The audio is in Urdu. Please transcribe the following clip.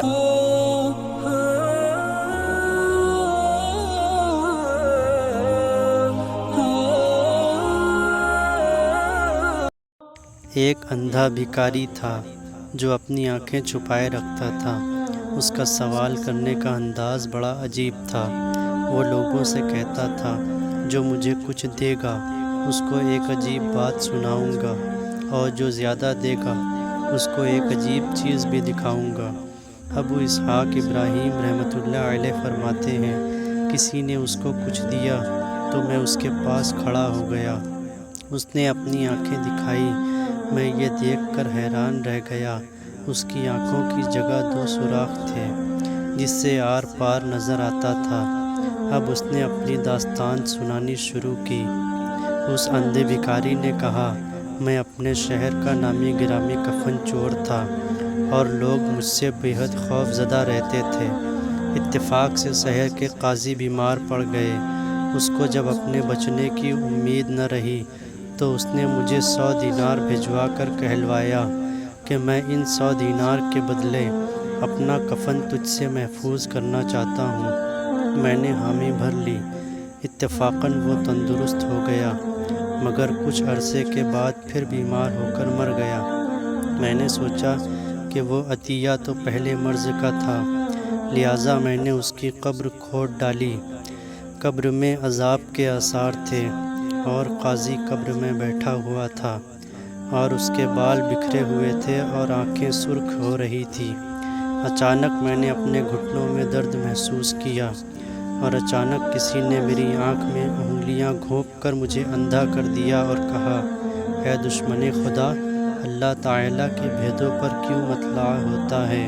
ایک اندھا بھکاری تھا جو اپنی آنکھیں چھپائے رکھتا تھا۔ اس کا سوال کرنے کا انداز بڑا عجیب تھا۔ وہ لوگوں سے کہتا تھا جو مجھے کچھ دے گا اس کو ایک عجیب بات سناؤں گا، اور جو زیادہ دے گا اس کو ایک عجیب چیز بھی دکھاؤں گا۔ ابو اسحاق ابراہیم رحمۃ اللہ علیہ فرماتے ہیں، کسی نے اس کو کچھ دیا تو میں اس کے پاس کھڑا ہو گیا۔ اس نے اپنی آنکھیں دکھائی، میں یہ دیکھ کر حیران رہ گیا۔ اس کی آنکھوں کی جگہ 2 سوراخ تھے جس سے آر پار نظر آتا تھا۔ اب اس نے اپنی داستان سنانی شروع کی۔ اس اندھے بھکاری نے کہا، میں اپنے شہر کا نامی گرامی کفن چور تھا اور لوگ مجھ سے بے حد خوف زدہ رہتے تھے۔ اتفاق سے شہر کے قاضی بیمار پڑ گئے۔ اس کو جب اپنے بچنے کی امید نہ رہی تو اس نے مجھے 100 دینار بھجوا کر کہلوایا کہ میں ان 100 دینار کے بدلے اپنا کفن تجھ سے محفوظ کرنا چاہتا ہوں۔ میں نے حامی بھر لی۔ اتفاقاً وہ تندرست ہو گیا، مگر کچھ عرصے کے بعد پھر بیمار ہو کر مر گیا۔ میں نے سوچا کہ وہ عطیہ تو پہلے مرض کا تھا، لہٰذا میں نے اس کی قبر کھود ڈالی۔ قبر میں عذاب کے آثار تھے اور قاضی قبر میں بیٹھا ہوا تھا اور اس کے بال بکھرے ہوئے تھے اور آنکھیں سرخ ہو رہی تھیں۔ اچانک میں نے اپنے گھٹنوں میں درد محسوس کیا اور اچانک کسی نے میری آنکھ میں انگلیاں گھونپ کر مجھے اندھا کر دیا اور کہا، اے دشمن خدا، اللہ تعالیٰ کے بھیدوں پر کیوں مطلع ہوتا ہے؟